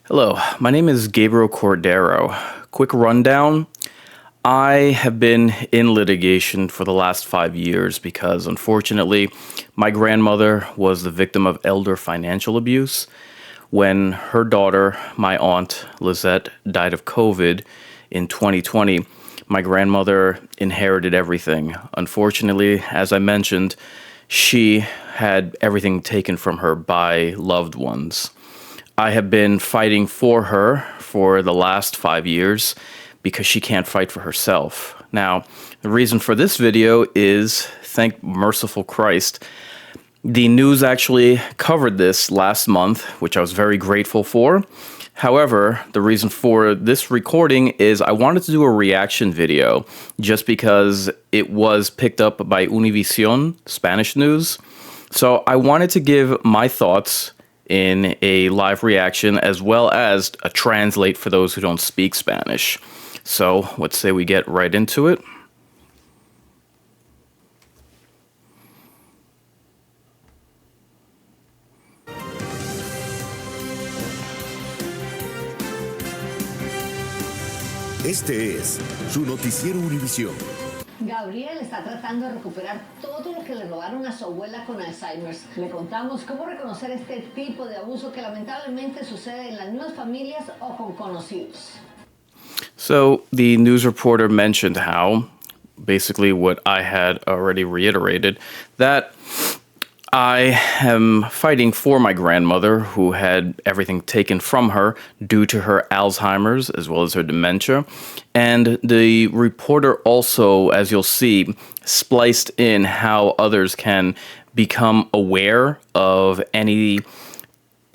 Hello, my name is Gabriel Cordero. Quick rundown. I have been in litigation for the last 5 years because, unfortunately, my grandmother was the victim of elder financial abuse. When her daughter, my aunt Lizette, died of COVID in 2020, my grandmother inherited everything. Unfortunately, as I mentioned, she had everything taken from her by loved ones. I have been fighting for her for the last 5 years because she can't fight for herself. Now, the reason for this video is, thank merciful Christ, the news actually covered this last month, which I was very grateful for. However, the reason for this recording is I wanted to do a reaction video just because it was picked up by Univision, Spanish news. So I wanted to give my thoughts in a live reaction as well as a translate for those who don't speak Spanish. So let's say we get right into it. Este es su noticiero Univisión. Gabriel está tratando de recuperar todo lo que le robaron a su abuela con Alzheimer's. Le contamos cómo reconocer este tipo de abuso que lamentablemente sucede en las mismas familias o con conocidos. So the news reporter mentioned how, basically what I had already reiterated, that I am fighting for my grandmother who had everything taken from her due to her Alzheimer's as well as her dementia. And the reporter also, as you'll see, spliced in how others can become aware of any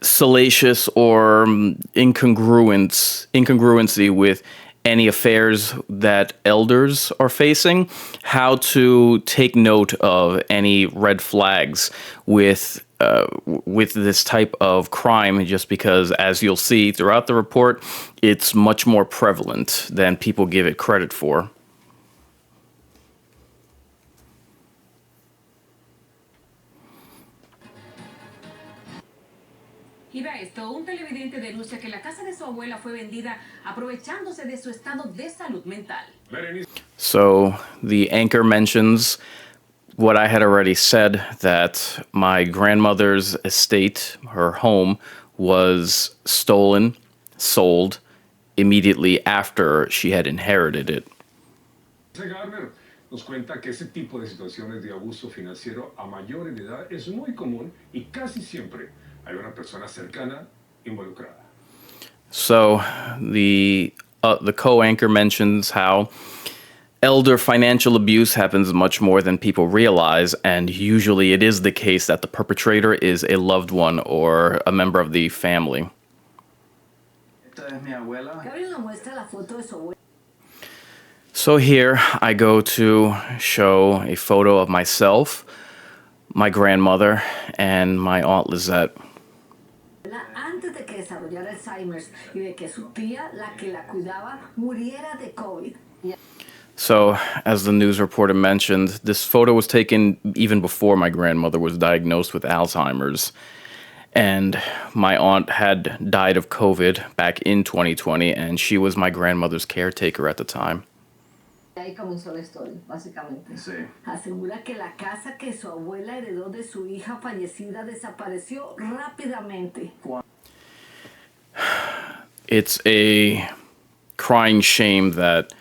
salacious or incongruency with any affairs that elders are facing, how to take note of any red flags with this type of crime, just because, as you'll see throughout the report, it's much more prevalent than people give it credit for. Y vea esto, un televidente denuncia que la casa de su abuela fue vendida aprovechándose de su estado de salud mental. So the anchor mentions what I had already said, that my grandmother's estate, her home, was stolen, sold immediately after she had inherited it. Garner nos cuenta que ese tipo de situaciones de abuso financiero a mayores de edad es muy común y casi siempre hay una persona cercana involucrada. So the co-anchor mentions how elder financial abuse happens much more than people realize, and usually it is the case that the perpetrator is a loved one or a member of the family. Gabriel nos muestra la foto de su abuela. So here I go to show a photo of myself, my grandmother, and my aunt Lizette. Antes de que desarrollara Alzheimer's y de que su tía, la que la cuidaba, muriera de COVID. So, as the news reporter mentioned, this photo was taken even before my grandmother was diagnosed with Alzheimer's. And my aunt had died of COVID back in 2020, and she was my grandmother's caretaker at the time. Ahí comenzó la historia, básicamente. Sí. Asegura que la casa que su abuela heredó de su hija fallecida desapareció rápidamente. It's a crying shame that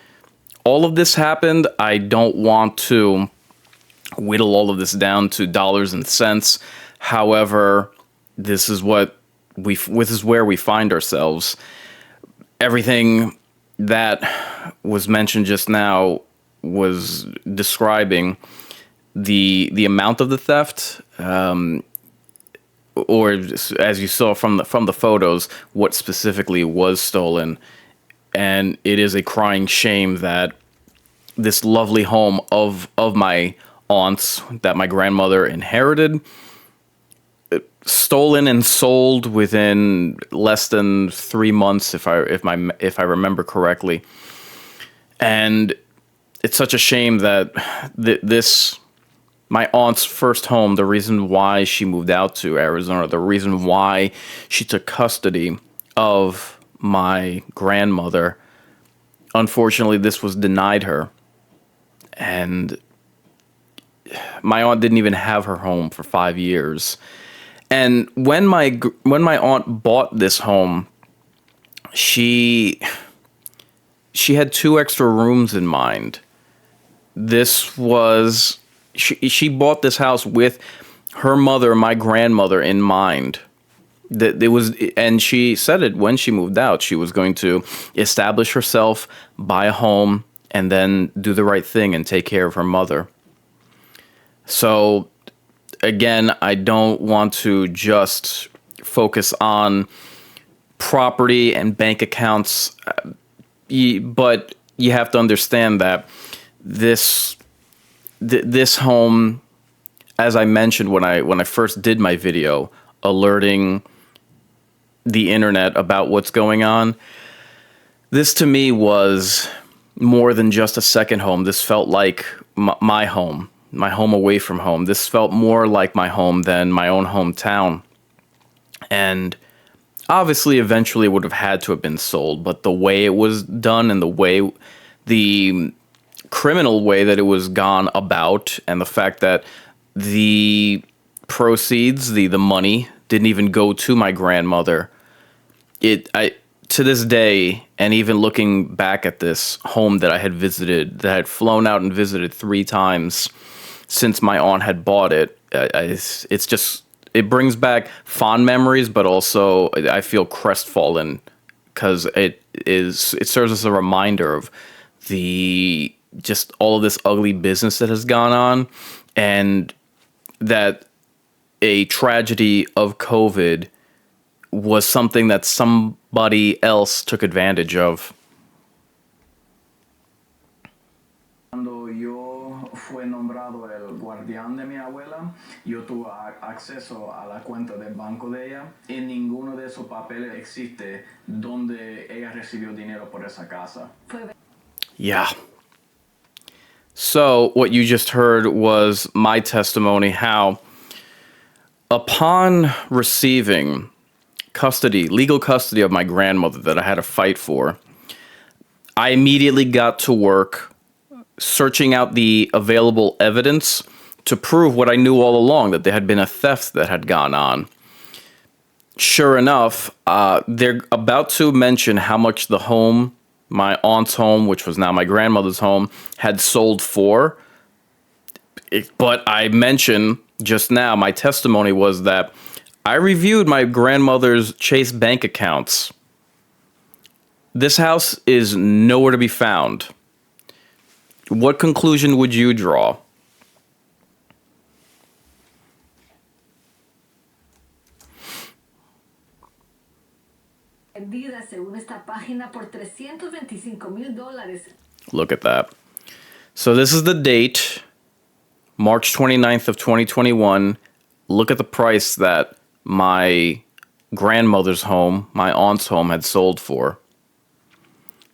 all of this happened. I don't want to whittle all of this down to dollars and cents. However, this is where we find ourselves. Everything that was mentioned just now was describing the amount of the theft, or as you saw from the photos, what specifically was stolen. And it is a crying shame that this lovely home of my aunts that my grandmother inherited, stolen and sold within less than 3 months, if I remember correctly. And it's such a shame that my aunt's first home, the reason why she moved out to Arizona, the reason why she took custody of my grandmother. Unfortunately, this was denied her, and my aunt didn't even have her home for 5 years. And when my aunt bought this home, she had 2 extra rooms in mind. This was she bought this house with her mother, my grandmother, in mind. That it was, and she said it when she moved out. She was going to establish herself, buy a home, and then do the right thing and take care of her mother. So, again, I don't want to just focus on property and bank accounts, but you have to understand that this home, as I mentioned when I first did my video, alerting the internet about what's going on, this to me was more than just a second home. This felt like my home away from home. This felt more like my home than my own hometown. And obviously, eventually it would have had to have been sold, but the way it was done and the criminal way that it was gone about, and the fact that the proceeds, the money, didn't even go to my grandmother. To this day, and even looking back at this home that I had visited, that I had flown out and visited 3 times since my aunt had bought it, it brings back fond memories, but also I feel crestfallen because it serves as a reminder of just all of this ugly business that has gone on, and that a tragedy of COVID was something that somebody else took advantage of. Cuando yo fui nombrado el guardián de mi abuela, yo tuve acceso a la cuenta del banco de ella y ninguno de esos papeles existe donde ella recibió dinero por esa casa. Yeah. So what you just heard was my testimony, how upon receiving legal custody of my grandmother that I had to fight for, I immediately got to work searching out the available evidence to prove what I knew all along, that there had been a theft that had gone on. Sure enough, they're about to mention how much the home, my aunt's home, which was now my grandmother's home, had sold for. But I mentioned just now, my testimony was that I reviewed my grandmother's Chase bank accounts. This house is nowhere to be found. What conclusion would you draw? Vendida según esta página por $325,000. Look at that. So this is the date, March 29th of 2021. Look at the price that my grandmother's home, my aunt's home, had sold for.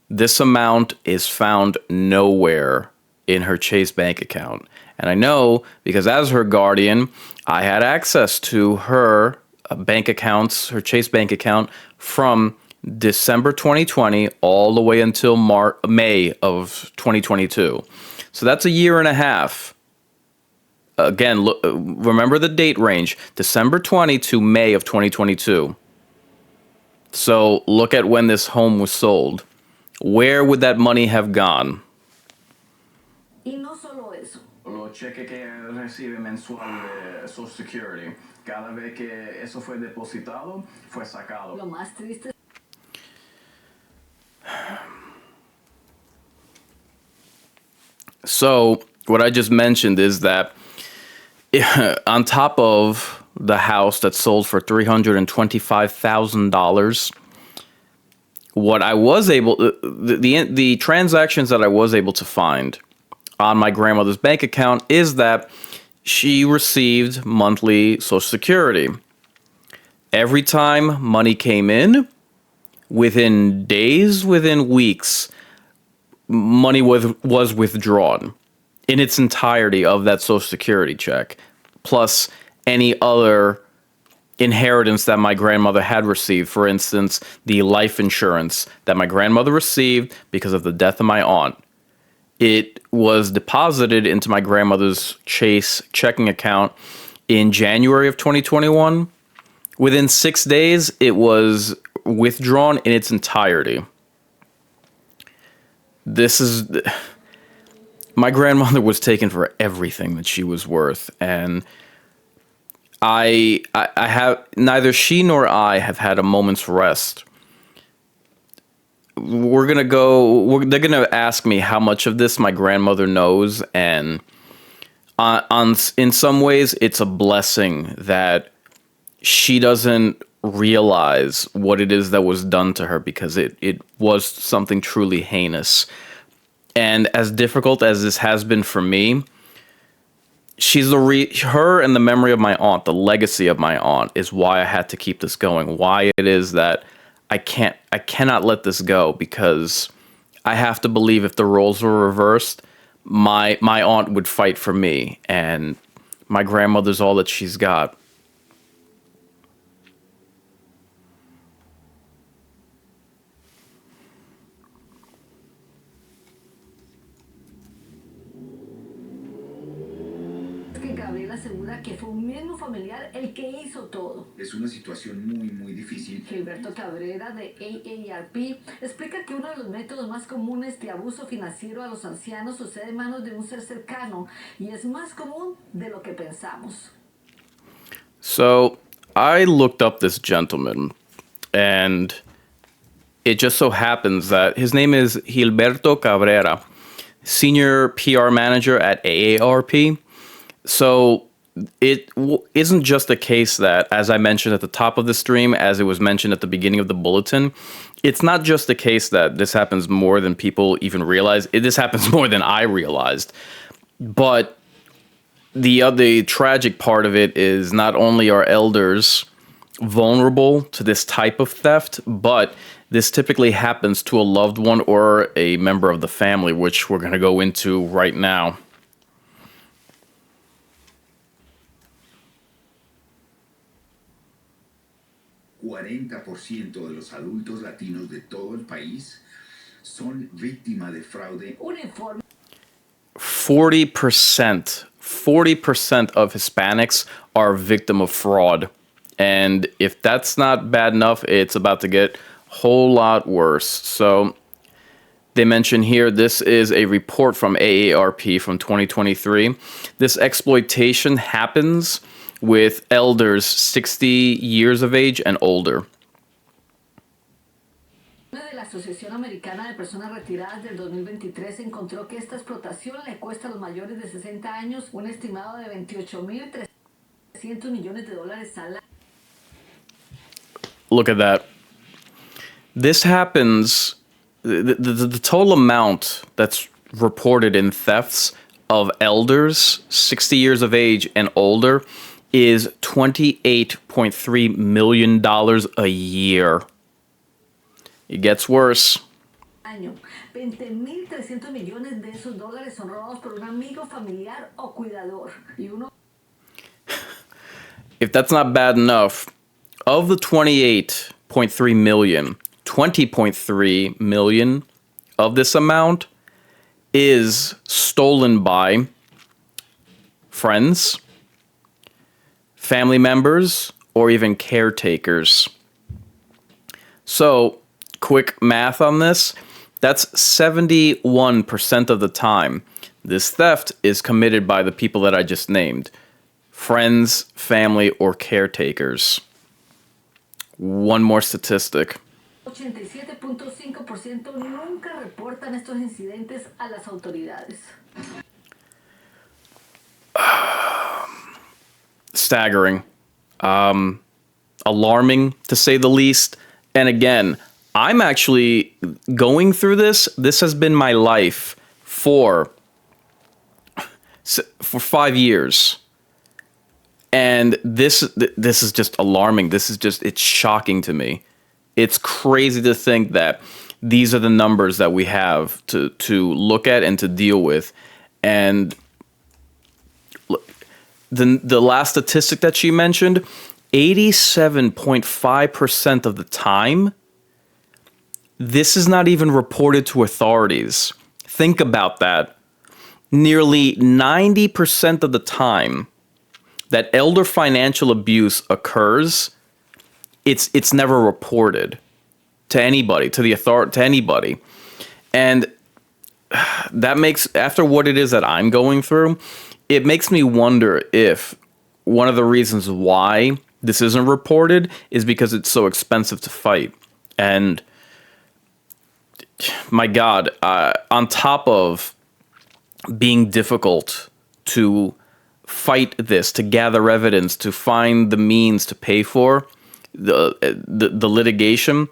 This amount is found nowhere in her Chase bank account. And I know because as her guardian, I had access to her bank accounts, her Chase bank account, from December 2020 all the way until May of 2022. So that's a year and a half. Again, look, remember the date range, December 20 to May of 2022. So look at when this home was sold. Where would that money have gone? Y no solo eso. Los cheques que recibe mensual de Social Security, cada vez que eso fue depositado, fue sacado. Lo más triste. So what I just mentioned is that on top of the house that sold for $325,000, what I was able, the transactions that I was able to find on my grandmother's bank account is that she received monthly Social Security. Every time money came in, within days, within weeks, money was withdrawn in its entirety of that Social Security check, plus any other inheritance that my grandmother had received. For instance, the life insurance that my grandmother received because of the death of my aunt. It was deposited into my grandmother's Chase checking account in January of 2021. Within 6 days, it was withdrawn in its entirety. My grandmother was taken for everything that she was worth, and I have neither she nor I have had a moment's rest. They're gonna ask me how much of this my grandmother knows, and in some ways it's a blessing that she doesn't realize what it is that was done to her, because it was something truly heinous. And as difficult as this has been for me, she's her and the memory of my aunt, the legacy of my aunt, is why I had to keep this going. Why it is that I cannot let this go, because I have to believe if the roles were reversed, my aunt would fight for me, and my grandmother's all that she's got. Gabriel asegura que fue un mismo familiar el que hizo todo. Es una situación muy, muy difícil. Gilberto Cabrera de AARP explica que uno de los métodos más comunes de abuso financiero a los ancianos sucede en manos de un ser cercano y es más común de lo que pensamos. So I looked up this gentleman, and it just so happens that his name is Gilberto Cabrera, senior PR manager at AARP. So it isn't just a case that, as I mentioned at the top of the stream, as it was mentioned at the beginning of the bulletin, it's not just a case that this happens more than people even realize. This happens more than I realized. But the tragic part of it is not only are elders vulnerable to this type of theft, but this typically happens to a loved one or a member of the family, which we're going to go into right now. 40% de los adultos latinos de todo el país son víctimas de fraude. 40% of Hispanics are a victim of fraud. And if that's not bad enough, it's about to get a whole lot worse. So they mention here, this is a report from AARP from 2023. This exploitation happens with elders 60 years of age and older. De la Asociación Americana de Personas Retiradas del 2023 encontró que esta explotación le cuesta a los mayores de 60 años un estimado de $28,300 millones al año. Look at that. This happens, the total amount that's reported in thefts of elders 60 years of age and older is $28.3 million a year. It gets worse. 20.300 millones de esos dólares son robados por un amigo, familiar o cuidador. If that's not bad enough, of the 28.3 million, 20.3 million of this amount is stolen by friends, family members, or even caretakers. So, quick math on this, that's 71% of the time this theft is committed by the people that I just named. Friends, family, or caretakers. One more statistic. 87.5% nunca reportan estos incidentes a las autoridades. Staggering. Alarming, to say the least. And again, I'm actually going through this. This has been my life for 5 years. And this is just alarming. It's shocking to me. It's crazy to think that these are the numbers that we have to look at and to deal with. And the last statistic that she mentioned 87.5% of the time, this is not even reported to authorities. Think about that. Nearly 90% of the time that elder financial abuse occurs, it's never reported to anybody, to the authority, to anybody. And that makes, after what it is that I'm going through, it makes me wonder if one of the reasons why this isn't reported is because it's so expensive to fight. And my God, on top of being difficult to fight this, to gather evidence, to find the means to pay for the litigation,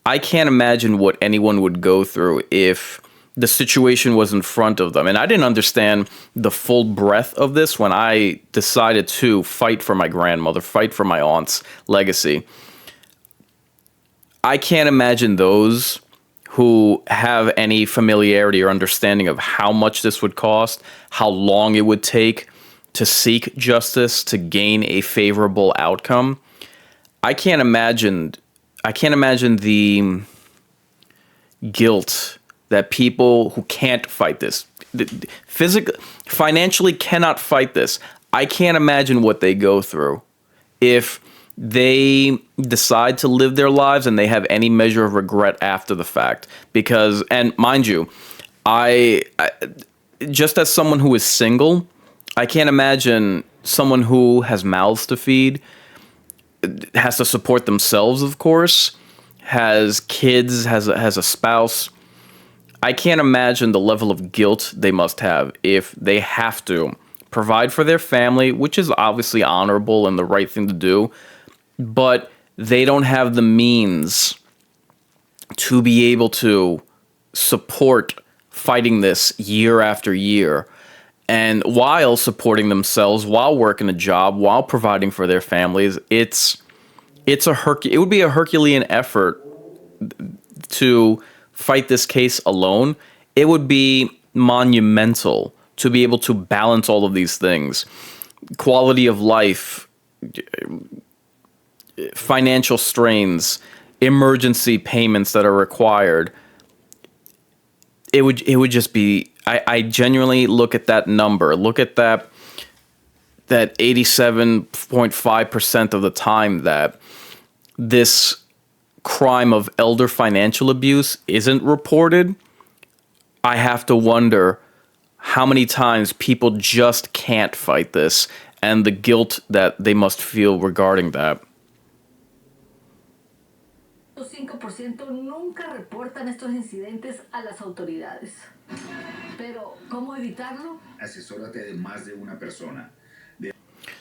I can't imagine what anyone would go through if the situation was in front of them. And I didn't understand the full breadth of this when I decided to fight for my grandmother, fight for my aunt's legacy. I can't imagine those who have any familiarity or understanding of how much this would cost, how long it would take to seek justice, to gain a favorable outcome. I can't imagine the guilt that people who can't fight this, financially cannot fight this. I can't imagine what they go through if they decide to live their lives and they have any measure of regret after the fact. Because, and mind you, I just as someone who is single, I can't imagine someone who has mouths to feed, has to support themselves, of course, has kids, has a spouse. I can't imagine the level of guilt they must have if they have to provide for their family, which is obviously honorable and the right thing to do, but they don't have the means to be able to support fighting this year after year. And while supporting themselves, while working a job, while providing for their families, it would be a Herculean effort to fight this case alone. It would be monumental to be able to balance all of these things. Quality of life, financial strains, emergency payments that are required. It would just be, I genuinely look at that number, look at that 87.5% of the time that this crime of elder financial abuse isn't reported. I have to wonder how many times people just can't fight this and the guilt that they must feel regarding that. 5% nunca reportan estos incidentes a las autoridades. Pero, ¿cómo evitarlo? Asesórate de más de una persona.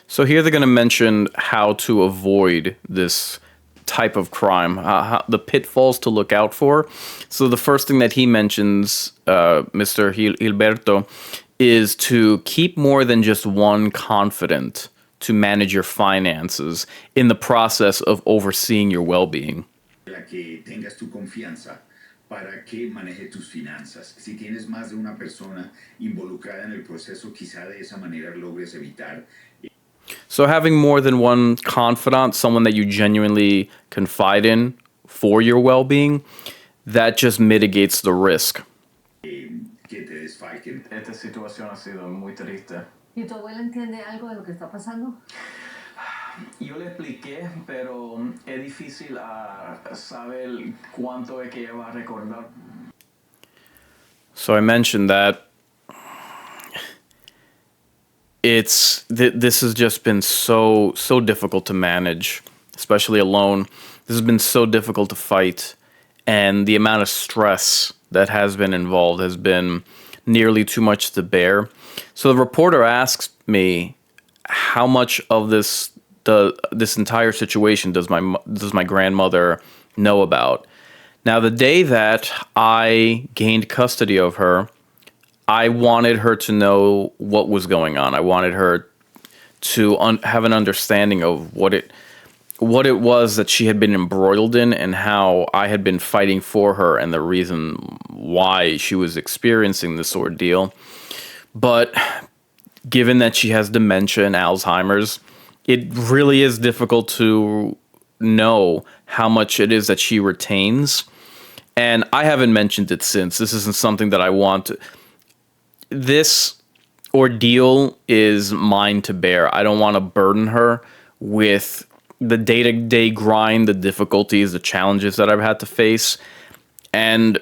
So here they're going to mention how to avoid this type of crime, the pitfalls to look out for. So the first thing that he mentions, Mr. Gilberto, is to keep more than just one confidant to manage your finances in the process of overseeing your well-being. La que tengas tu confianza para que maneje tus finanzas. Si tienes más de una persona involucrada en el proceso, quizá de esa manera logres evitar. So having more than one confidant, someone that you genuinely confide in for your well-being, that just mitigates the risk. Que te desfalquen. Esta situación ha sido muy triste. ¿Y tu abuela entiende algo de lo que está pasando? Yo le expliqué, pero es difícil saber cuánto es que ella va a recordar. So I mentioned that this has just been so difficult to manage, especially alone. This has been so difficult to fight, and the amount of stress that has been involved has been nearly too much to bear. So the reporter asks me, how much of this entire situation does my grandmother know about? Now, the day that I gained custody of her, I wanted her to know what was going on. I wanted her to have an understanding of what it was that she had been embroiled in and how I had been fighting for her and the reason why she was experiencing this ordeal. But given that she has dementia and Alzheimer's, it really is difficult to know how much it is that she retains. And I haven't mentioned it since. This isn't something that I want to. This ordeal is mine to bear. I don't want to burden her with the day-to-day grind, the difficulties, the challenges that I've had to face. And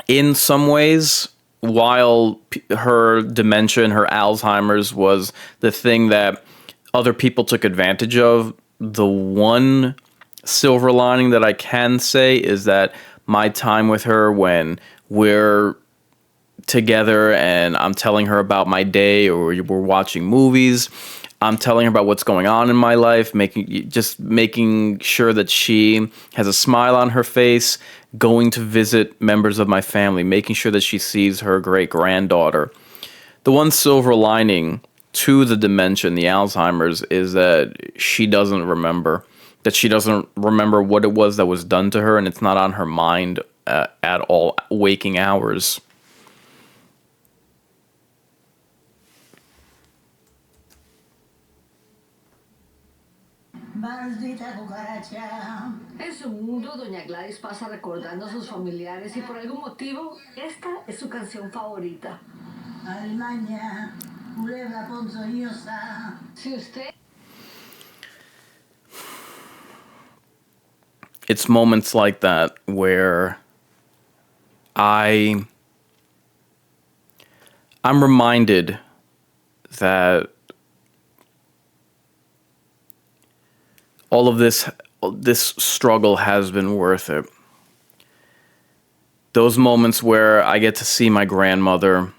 in some ways, while her dementia and her Alzheimer's was the thing that other people took advantage of, the one silver lining that I can say is that my time with her, when we're together and I'm telling her about my day, or we're watching movies, I'm telling her about what's going on in my life, making sure that she has a smile on her face, going to visit members of my family, making sure that she sees her great-granddaughter. The one silver lining to the dementia and the Alzheimer's is that she doesn't remember. That she doesn't remember what it was that was done to her, and it's not on her mind at all waking hours. Maldita cucaracha. En su mundo, doña Gladys pasa recordando a sus familiares y por algún motivo, esta es su canción favorita. Alimaña, culebra ponzoñosa. Si usted... It's moments like that where I'm reminded that all of this struggle has been worth it. Those moments where I get to see my grandmother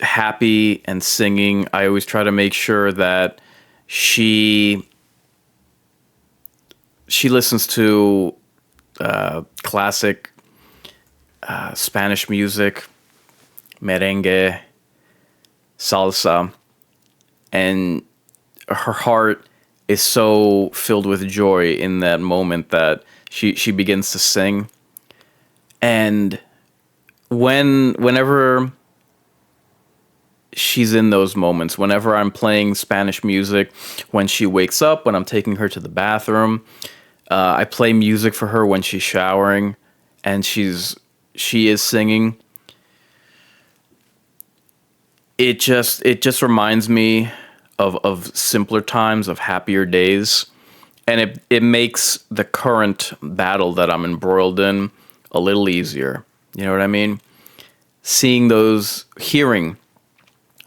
happy and singing, I always try to make sure that she listens to classic Spanish music, merengue, salsa, and her heart is so filled with joy in that moment that she begins to sing. And whenever she's in those moments, whenever I'm playing Spanish music, when she wakes up, when I'm taking her to the bathroom, I play music for her when she's showering and she is singing. It just reminds me of simpler times, of happier days, and it makes the current battle that I'm embroiled in a little easier. You know what I mean? Hearing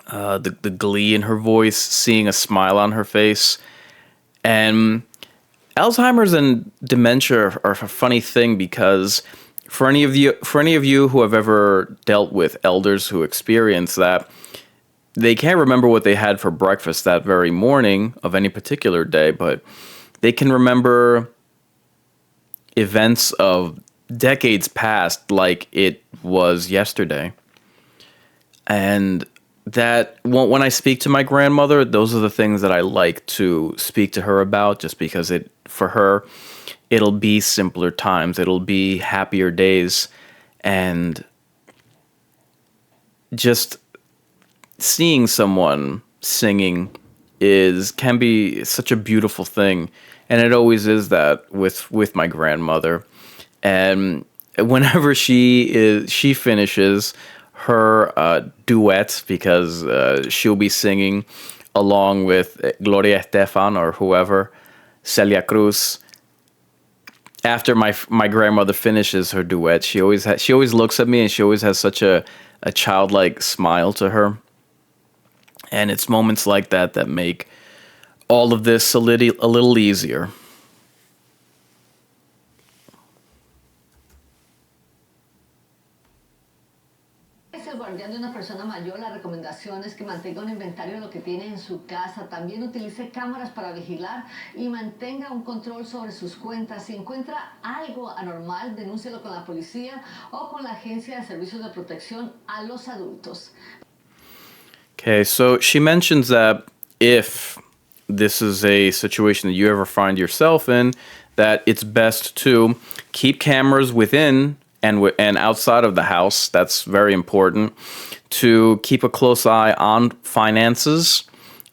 the glee in her voice, seeing a smile on her face. And Alzheimer's and dementia are a funny thing, because for any of you who have ever dealt with elders who experience that, they can't remember what they had for breakfast that very morning of any particular day, but they can remember events of decades past like it was yesterday. And that when I speak to my grandmother, those are the things that I like to speak to her about, just because for her, it'll be simpler times, it'll be happier days, and just seeing someone singing can be such a beautiful thing, and it always is that with my grandmother. And whenever she finishes her duet, because she'll be singing along with Gloria Estefan or whoever, Celia Cruz. After my grandmother finishes her duet, she always looks at me, and she always has such a childlike smile to her. And it's moments like that that make all of this a little easier. El guardián de una persona mayor, la recomendación es que mantenga un inventario de lo que tiene en su casa. También utilice cámaras para vigilar y mantenga un control sobre sus cuentas. Si encuentra algo anormal, denúncielo con la policía o con la Agencia de Servicios de Protección a los Adultos. Okay, so she mentions that if this is a situation that you ever find yourself in, that it's best to keep cameras within and outside of the house. That's very important. To keep a close eye on finances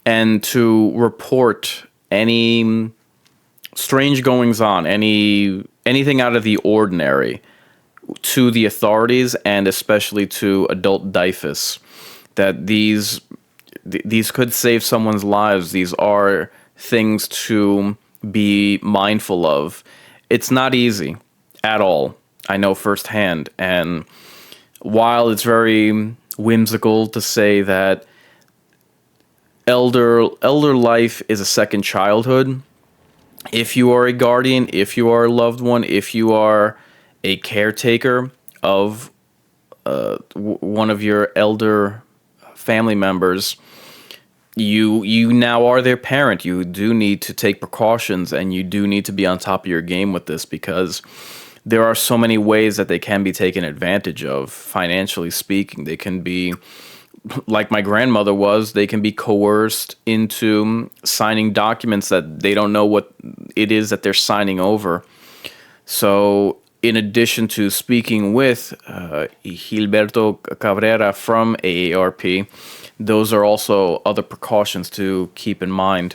and to report any strange goings on, anything out of the ordinary to the authorities, and especially to adult DIFUS, that these could save someone's lives. These are things to be mindful of. It's not easy at all. I know firsthand. And while it's very whimsical to say that elder life is a second childhood, if you are a guardian, if you are a loved one, if you are a caretaker of one of your elder family members, you now are their parent. You do need to take precautions, and you do need to be on top of your game with this, because there are so many ways that they can be taken advantage of, financially speaking. They can be, like my grandmother was, they can be coerced into signing documents that they don't know what it is that they're signing over. So in addition to speaking with Gilberto Cabrera from AARP, those are also other precautions to keep in mind.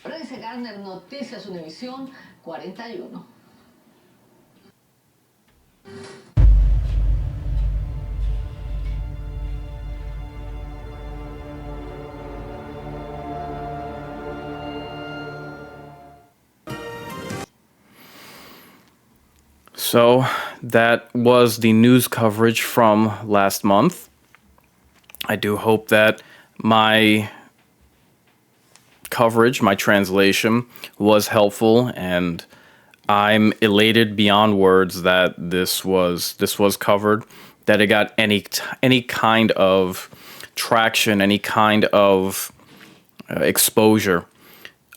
Dice Garner, Noticias Univision 41. So that was the news coverage from last month. I do hope that my coverage, my translation, was helpful, and I'm elated beyond words that this was covered, that it got any kind of traction, any kind of exposure.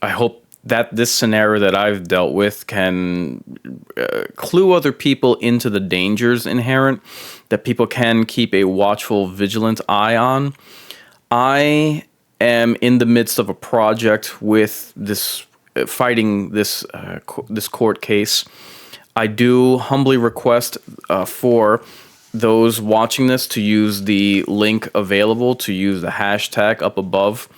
I hope that this scenario that I've dealt with can clue other people into the dangers inherent, that people can keep a watchful, vigilant eye on. I am in the midst of a project with this, fighting this court case. I do humbly request for those watching this to use the link available, to use the hashtag up above.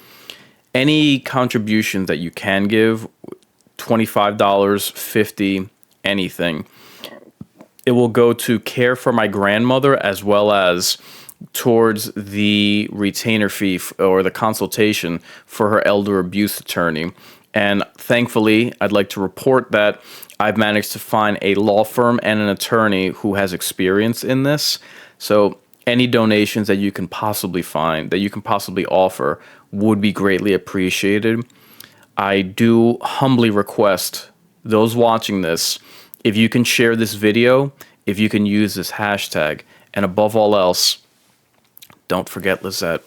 Any contributions that you can give, $25, $50, anything, it will go to care for my grandmother, as well as towards the retainer fee or the consultation for her elder abuse attorney. And thankfully, I'd like to report that I've managed to find a law firm and an attorney who has experience in this. So any donations that you can possibly find, that you can possibly offer, would be greatly appreciated. I do humbly request those watching this, if you can share this video, if you can use this hashtag, and above all else, don't forget Lizette.